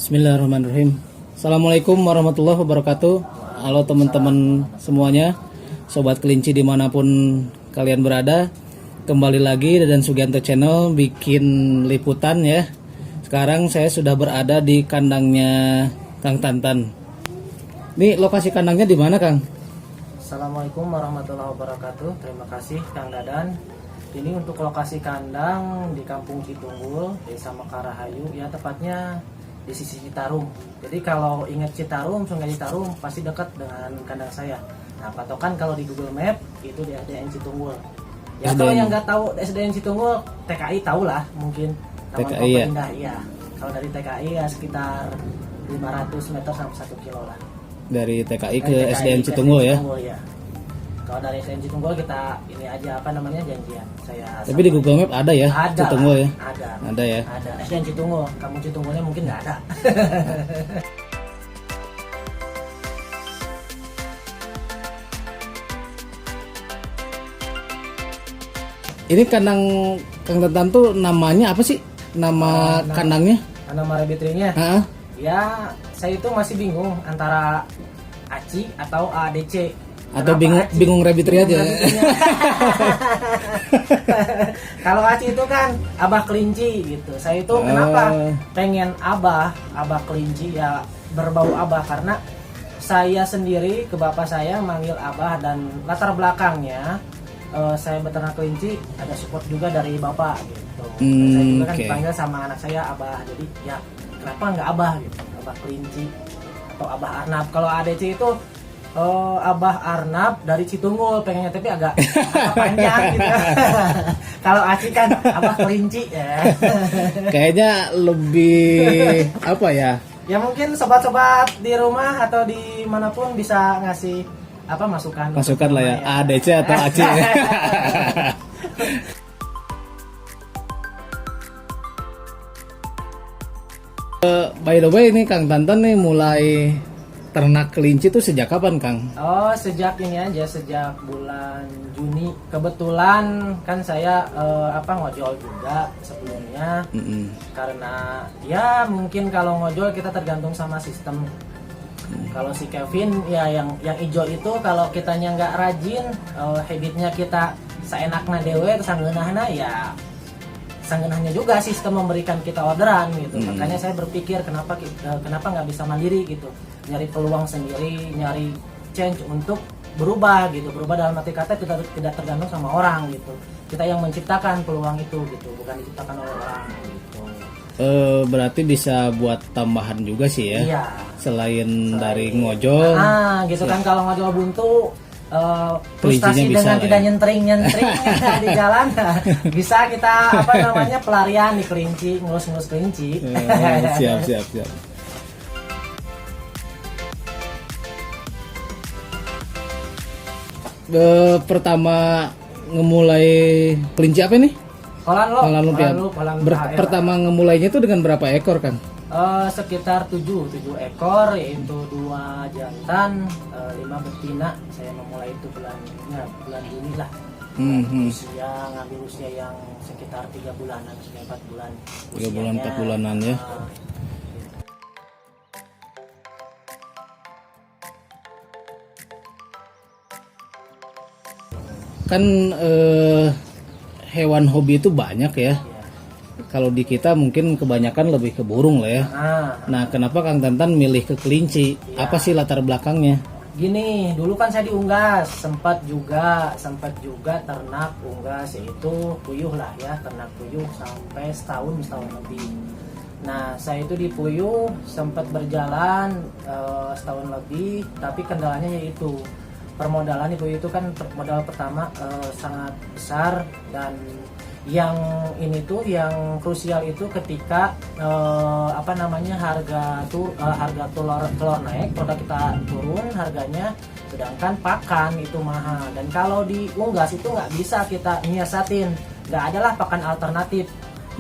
Bismillahirrahmanirrahim. Assalamualaikum warahmatullahi wabarakatuh. Halo teman-teman semuanya, sobat kelinci dimanapun kalian berada. Kembali lagi dan Sugianto Channel bikin liputan ya. Sekarang saya sudah berada di kandangnya Kang Tantan. Ini lokasi kandangnya di mana, Kang? Assalamualaikum warahmatullahi wabarakatuh. Terima kasih Kang Dadan. Ini untuk lokasi kandang di Kampung Citunggul, Desa Mekarahayu, ya tepatnya di sisi Citarum. Jadi kalau ingat Citarum, Sungai Citarum pasti dekat dengan kandang saya. Nah, patokan kalau di Google Map itu di SDN Citunggul. Ya SDN. kalau yang nggak tahu SDN Citunggul, TKI tahulah mungkin. Taman TKI Kota ya. Indah, iya. Kalau dari TKI ya sekitar 500 meter sampai 1 kilo lah. Dari TKI ke Dari TKI SDN ke Citunggul ya. ya. Kalau dari SDN Citunggul kita ini aja janjian. Tapi di Google Map ada ya, ada Citunggul ya. Ada ya. Ada SDN Citunggul. Kamu Citunggulnya mungkin nggak ada. Ini kandang Kang Tantan tuh namanya apa sih? Nama kandangnya? Nama rabbitnya? Hah? Ya, saya itu masih bingung antara ACI atau ADC. Atau Kenapa ACI? bingung rabbit tree aja. Rabbitnya. Kalau ACI itu kan Abah Kelinci gitu. Saya itu kenapa pengen Abah Kelinci ya berbau Abah karena saya sendiri ke bapak saya manggil Abah dan latar belakangnya saya beternak kelinci ada support juga dari bapak gitu. Saya juga kan dipanggil sama anak saya Abah. Jadi ya kenapa nggak Abah gitu? Abah Kelinci atau Abah Arnab. Kalau ADC itu Abah Arnab dari Citunggul pengennya tapi agak panjang gitu. Kalau Aci kan Abah Kelinci ya. Kayaknya lebih apa ya? Ya mungkin sobat-sobat di rumah atau di manapun bisa ngasih apa masukan Lah ya, ADC atau ACI. By the way ini Kang Tantan nih mulai ternak kelinci tuh sejak kapan, Kang? Oh, sejak ini aja, sejak bulan Juni. Kebetulan kan saya ngojol juga sebelumnya. Karena ya mungkin kalau ngojol kita tergantung sama sistem. Kalau si Kevin ya yang hijau itu kalau kitanya nggak rajin, habitnya kita seenakna dewe kesanggeunahna ya sanggeunahnya juga sistem memberikan kita orderan gitu. Makanya saya berpikir kenapa nggak bisa mandiri gitu, nyari peluang sendiri, nyari change untuk berubah gitu. Berubah dalam arti kata kita tidak tergantung sama orang gitu. Kita yang menciptakan peluang itu gitu, bukan diciptakan oleh orang gitu. Berarti bisa buat tambahan juga sih ya. Iya. Selain dari ngojol. Gitu kan kalau ngojol buntu Kelincinya frustasi bisa dengan lah tidak ya. nyentring di jalan bisa kita pelarian di kelinci, ngelus kelinci. Siap. Pertama ngemulai kelinci apa nih? Kolan lu, Pertama ngemulainya itu dengan berapa ekor, Kang? Sekitar 7 ekor, yaitu 2 jantan, 5 betina. Saya memulai itu bulan Juni lah. Ngambil usia yang sekitar 3 bulanan, 4 bulan. 3 bulan 4 bulanan ya. Kan hewan hobi itu banyak ya. Kalau di kita mungkin kebanyakan lebih ke burung lah ya. Nah, kenapa Kang Tantan milih ke kelinci? Apa sih latar belakangnya? Gini, dulu kan saya di unggas, sempat juga ternak unggas, yaitu puyuh lah ya, ternak puyuh sampai setahun lebih. Nah, saya itu di puyuh sempat berjalan setahun lebih, tapi kendalanya yaitu permodalan di puyuh itu kan modal pertama sangat besar, dan yang ini tuh yang krusial itu ketika harga telur naik, produk kita turun harganya, sedangkan pakan itu mahal. Dan kalau di unggas itu nggak bisa kita nyiasatin, nggak adalah pakan alternatif.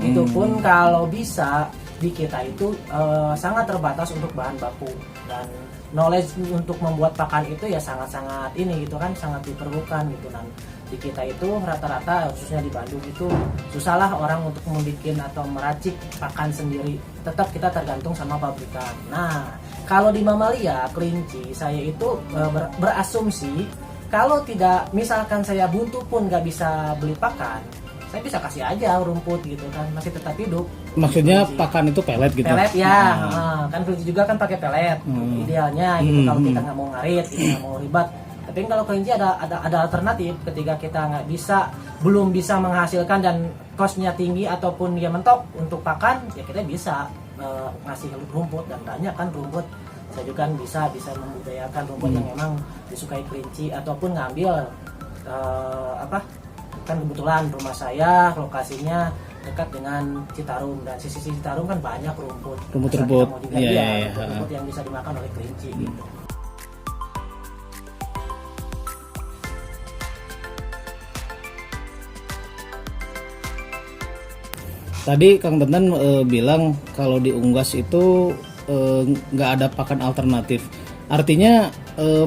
Itu pun kalau bisa di kita itu sangat terbatas untuk bahan baku, dan knowledge untuk membuat pakan itu ya sangat ini gitu kan, sangat diperlukan gitu. Dan di kita itu rata-rata khususnya di Bandung itu susahlah orang untuk membuat atau meracik pakan sendiri, tetap kita tergantung sama pabrikan. Nah kalau di mamalia kelinci saya itu berasumsi kalau tidak, misalkan saya buntu pun nggak bisa beli pakan, saya bisa kasih aja rumput gitu kan, masih tetap hidup. Maksudnya kelinci. pakan itu pelet gitu? Pelet ya, kan kelinci juga kan pakai pelet, idealnya gitu kalau kita nggak mau ngarit, kita nggak mau ribet. Tapi kalau kelinci ada alternatif ketika kita belum bisa menghasilkan dan kosnya tinggi ataupun dia mentok untuk pakan, ya kita bisa ngasih rumput, dan banyak kan rumput. Saya juga bisa membudidayakan rumput yang memang disukai kelinci, ataupun ngambil kan kebetulan rumah saya lokasinya dekat dengan Citarum, dan sisi Citarum kan banyak rumput rumput yang bisa dimakan oleh kelinci gitu. Tadi Kang Tenten bilang kalau di Unggas itu nggak ada pakan alternatif. Artinya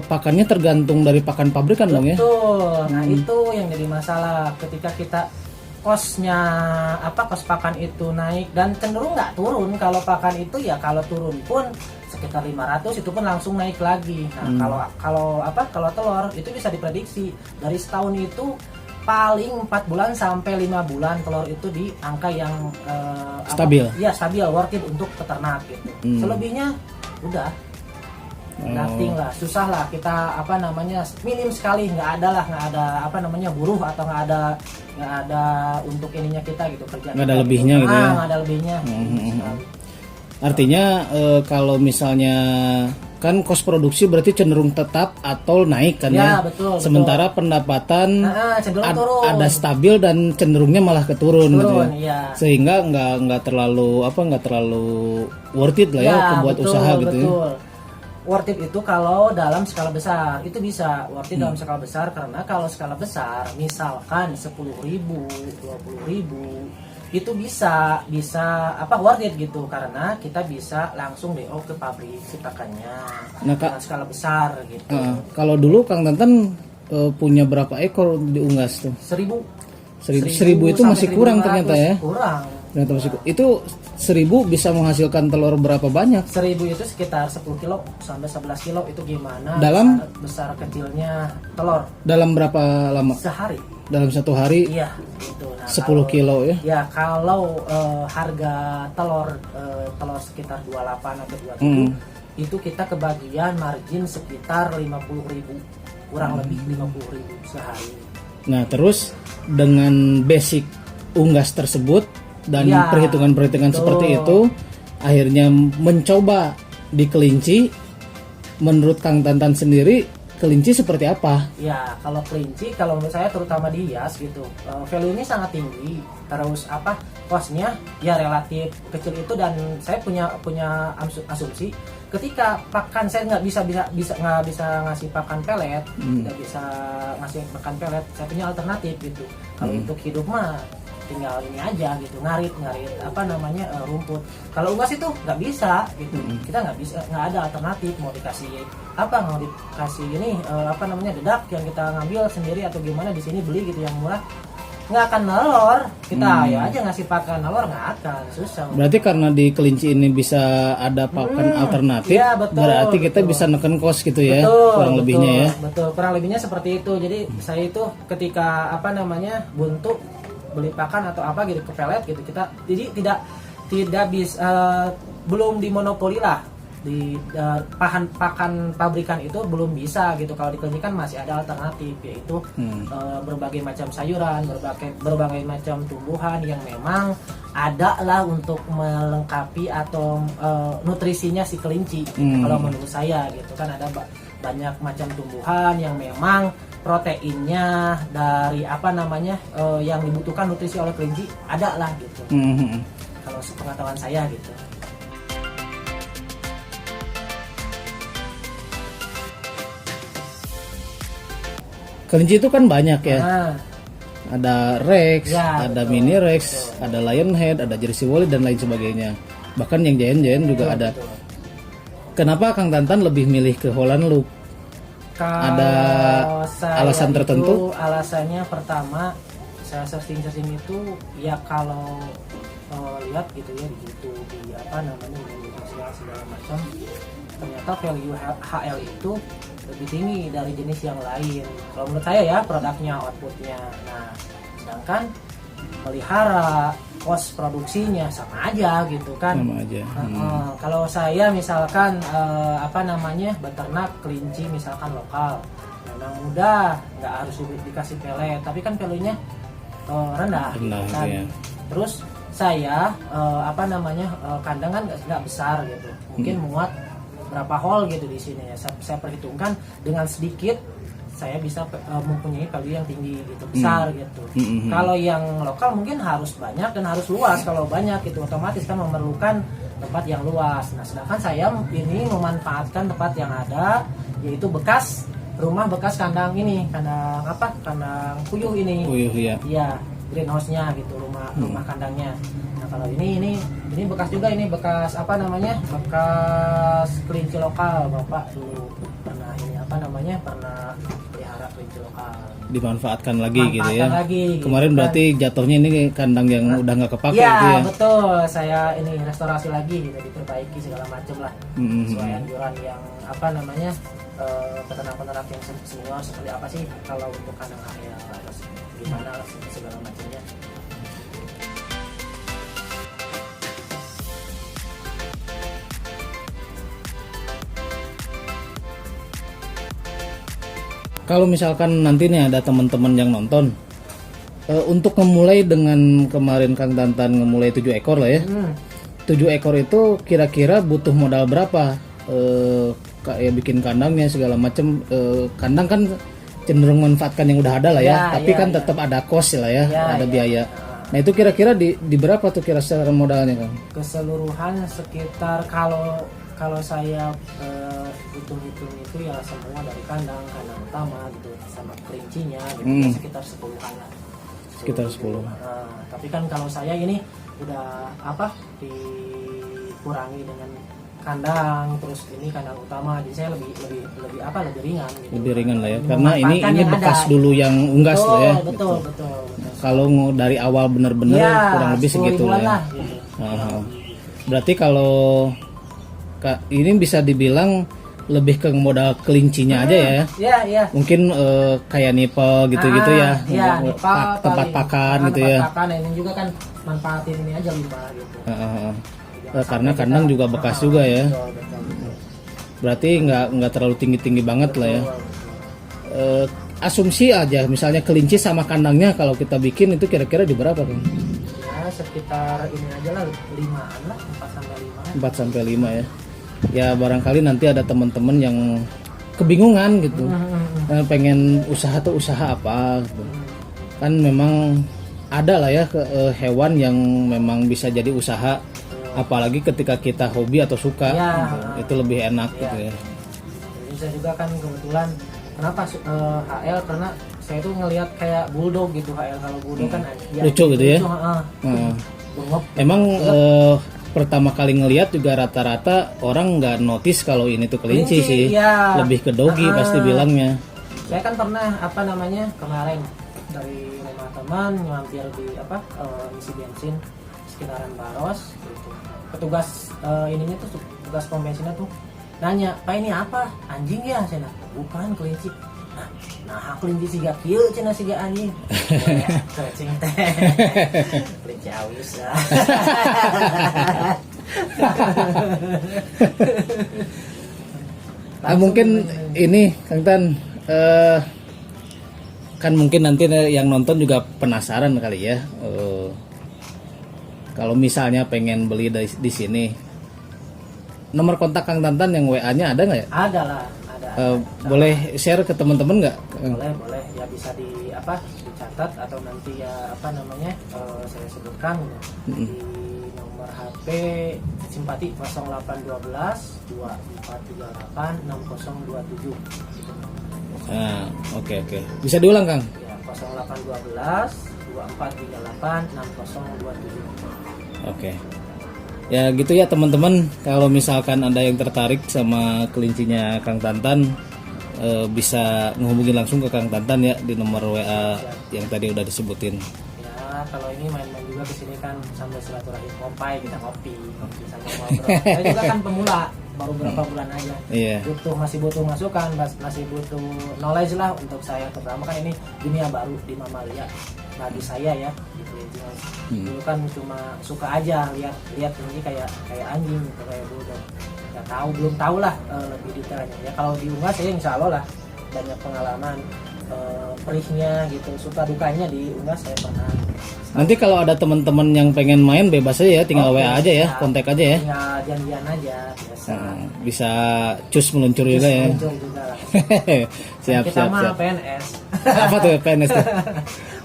pakannya tergantung dari pakan pabrikan dong ya? Betul. Nah itu yang jadi masalah ketika kita kos pakan itu naik dan cenderung nggak turun. Kalau pakan itu ya kalau turun pun sekitar 500 itu pun langsung naik lagi. Nah kalau telur itu bisa diprediksi dari setahun itu paling 4 bulan sampai 5 bulan telur itu di angka yang stabil. Iya, stabil, worth it untuk peternak gitu. Selebihnya udah nothing lah, susah lah kita minim sekali, nggak ada buruh atau nggak ada untuk ininya kita gitu kerja. Nggak ada lebihnya gitu ya? Nggak ada lebihnya. Artinya kalau misalnya kan kos produksi berarti cenderung tetap atau naik kan ya? Betul, sementara pendapatan turun. ada stabil dan cenderungnya malah keturun gitu ya? Ya. Sehingga nggak terlalu worth it lah ya buat usaha gitu ya. Worth it itu kalau dalam skala besar itu bisa worth it dalam skala besar, karena kalau skala besar misalkan 10.000, 20.000 itu bisa worth it gitu, karena kita bisa langsung DO ke pabrik si pakannya dengan skala besar gitu. Kalau dulu Kang Tenten punya berapa ekor di Unggas tuh? 1.000 itu masih kurang ternyata ya? Kurang. Ternyata masih itu 1.000 bisa menghasilkan telur berapa banyak? 1.000 itu sekitar 10 kilo sampai 11 kilo, itu gimana dalam besar kecilnya telur. Dalam berapa lama? Sehari. Dalam satu hari? Iya gitu. Nah, 10 kilo ya? Ya kalau harga telur sekitar 28 atau 27 itu kita kebagian margin sekitar 50.000, kurang lebih 50.000 sehari. Nah terus dengan basic Unggas tersebut dan perhitungan-perhitungan seperti itu, akhirnya mencoba di kelinci. Menurut Kang Tenten sendiri, kelinci seperti apa? Ya kalau kelinci, kalau menurut saya terutama di hias gitu, value-nya sangat tinggi. Terus kosnya ya relatif kecil itu, dan saya punya asumsi ketika pakan saya nggak bisa ngasih pakan pelet, tidak bisa ngasih pakan pelet, saya punya alternatif gitu. Kalau untuk hidup mah tinggal ini aja gitu, ngarit rumput. Kalau Unggas itu nggak bisa gitu, kita nggak ada alternatif, mau dikasih ini dedak yang kita ngambil sendiri atau gimana, di sini beli gitu yang murah, nggak akan nelor. Kita ya aja ngasih pakan nelor, nggak akan, susah. Berarti karena di kelinci ini bisa ada pakan alternatif, ya, berarti kita bisa neken kos gitu ya, kurang lebihnya ya. Betul, kurang lebihnya seperti itu. Jadi saya itu ketika buntu beli pakan atau gitu ke pelet gitu, kita jadi tidak bisa, belum dimonopoli lah di pakan pabrikan itu, belum bisa gitu. Kalau di kelinci kan masih ada alternatif, yaitu berbagai macam sayuran, berbagai macam tumbuhan yang memang ada lah untuk melengkapi atau nutrisinya si kelinci. Kalau menurut saya gitu kan, ada banyak macam tumbuhan yang memang proteinnya dari yang dibutuhkan nutrisi oleh kelinci ada lah gitu. Kalau sepengetahuan saya gitu. Kelinci itu kan banyak ya. Ada Rex, ada Mini Rex, ada Lionhead, ada Jersey Wooly dan lain sebagainya. Bahkan yang Giant juga ada. Kenapa Kang Tenten lebih milih ke Holland Look? Ada saya alasan tertentu? Alasannya pertama, saya searching itu ya kalau lihat gitu ya di YouTube, di apa namanya di media sosial segala macam, ternyata value HL itu lebih tinggi dari jenis yang lain. Kalau menurut saya ya, produknya, outputnya. Nah, sedangkan melihara, cost produksinya sama aja gitu kan. Sama aja. Kalau saya misalkan apa namanya beternak kelinci misalkan lokal, memang mudah, nggak harus dikasih pelet, tapi kan pelenya rendah gitu kan. Ya. Terus saya apa namanya kandang kan nggak besar gitu, mungkin muat berapa hole gitu di sini ya. Saya perhitungkan dengan sedikit saya bisa mempunyai value yang tinggi gitu, besar gitu. Kalau yang lokal mungkin harus banyak dan harus luas. Kalau banyak itu otomatis kan memerlukan tempat yang luas. Nah, sedangkan saya ini memanfaatkan tempat yang ada, yaitu bekas rumah bekas kandang ini, kandang apa? Kandang puyuh ini. Puyuh ya. Iya, greenhouse-nya gitu, rumah kandangnya. Nah, kalau ini bekas juga, ini bekas apa namanya? Bekas kelinci lokal. Bapak dulu pernah ini apa namanya? Pernah pelihara kelinci lokal. Dimanfaatkan lagi gitu ya. Lagi, kemarin gitu berarti jatuhnya ini kandang yang udah nggak kepake ya, gitu ya. Betul. Saya ini restorasi lagi gitu, diperbaiki segala macam lah. Sesuai anjuran yang apa namanya? Peternak-peternak yang senior seperti apa sih kalau untuk kandang HL, harus gimana segala macamnya. Kalau misalkan nanti nih ada teman-teman yang nonton, untuk memulai dengan kemarin Kang Tantan memulai 7 ekor lah ya. 7 ekor itu kira-kira butuh modal berapa? Kayak bikin kandangnya segala macam. Kandang kan cenderung manfaatkan yang udah ada lah ya, tapi kan tetap ada cost lah ya, ada biaya. Nah itu kira-kira di berapa tuh kira-kira modalnya Kang? Keseluruhan sekitar kalau saya hitung-hitung itu ya semua dari kandang utama gitu sama kelincinya gitu, sekitar 10-an lah. Sekitar 10. Tapi kan kalau saya ini udah apa dikurangi dengan kandang, terus ini kandang utama, jadi saya lebih ringan gitu. Lebih ringan lah ya, karena ini bekas ada dulu yang unggas betul, lah ya. Betul. Kalau dari awal bener-bener ya, kurang lebih segitu lah. Ya. Gitu. Berarti kalau ini bisa dibilang lebih ke modal kelincinya aja ya. Iya. Mungkin kayak nipel gitu-gitu ya. Tempat pakan gitu ya. Pakan ini juga kan manfaatin ini aja limbah gitu. Karena kandang juga bekas juga ya. Betul. Berarti nggak terlalu tinggi banget lah ya. Asumsi aja misalnya kelinci sama kandangnya kalau kita bikin itu kira-kira di berapa kan? Ya sekitar ini aja lah 5-an lah, 4 sampai 5. 4 sampai 5 ya. Ya barangkali nanti ada teman-teman yang kebingungan gitu. Pengen usaha tuh usaha apa gitu. Kan memang ada lah ya hewan yang memang bisa jadi usaha. Apalagi ketika kita hobi atau suka gitu. Itu lebih enak gitu ya. Jadi saya juga kan kebetulan kenapa HL, karena saya tuh ngelihat kayak bulldog gitu. HL kalau bulldog kan ya, lucu gitu ya. Emang pertama kali ngelihat juga rata-rata orang nggak notice kalau ini tuh kelinci sih. Ya. Lebih ke dogi pasti bilangnya. Saya kan pernah apa namanya kemarin dari rumah teman mampir di isi bensin sekitaran Baros gitu. Petugas ininya tuh petugas pom bensinnya tuh nanya, "Pak ini apa? Anjing ya?" Saya bilang, "Bukan, kelinci." Nah, kelinci siga kieu cenah siga anjing. Kelinci teh. Kelinci awis lah. Mungkin ini Kang Tan kan mungkin nanti yang nonton juga penasaran kali ya. Kalau misalnya pengen beli di sini, nomor kontak Kang Tantan yang WA-nya ada nggak ya? Ada lah, ada. Boleh share ke teman-teman nggak? Boleh ya, bisa dicatat atau nanti ya saya sebutkan di nomor HP Simpati 0812 2438 6027. Nah, oke. Bisa diulang Kang? Ya, 0812 2438 6027. Oke. Ya gitu ya teman-teman, kalau misalkan ada yang tertarik sama kelincinya Kang Tantan, bisa menghubungi langsung ke Kang Tantan ya di nomor WA yang tadi udah disebutin. Ya kalau ini main-main juga kesini kan sambil silaturahim kompai, kita ngopi sambil ngobrol. Saya juga kan pemula, baru berapa bulan aja. Iya. Masih butuh masukan, masih butuh knowledge lah untuk saya. Pertama kan ini dunia baru di mamalia bagi saya ya gitu. Dulu kan cuma suka aja lihat ini kayak anjing gitu, kayak bulldog. Nggak tahu, belum tahu lah lebih detailnya. Ya kalau di Unggas saya insya Allah lah banyak pengalaman perihnya gitu, suka dukanya di Unggas saya pernah. Nanti kalau ada teman-teman yang pengen main bebas aja ya, tinggal WA aja ya, kontak aja ya. Tinggal janjian aja biasa. Bisa cus meluncur juga ya. Muncul juga lah. siap Kita siap mah siap. PNS. Apa tuh PNS tuh?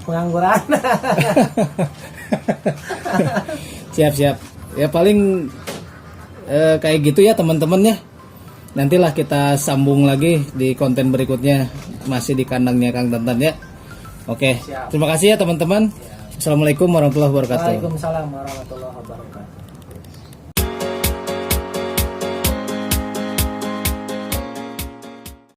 Pengangguran. Siap siap. Ya paling kayak gitu ya teman-teman ya. Nantilah kita sambung lagi di konten berikutnya, masih di kandangnya Kang Tantan ya. Oke, Siap. terima kasih ya teman-teman. Assalamualaikum warahmatullahi wabarakatuh. Waalaikumsalam warahmatullahi wabarakatuh.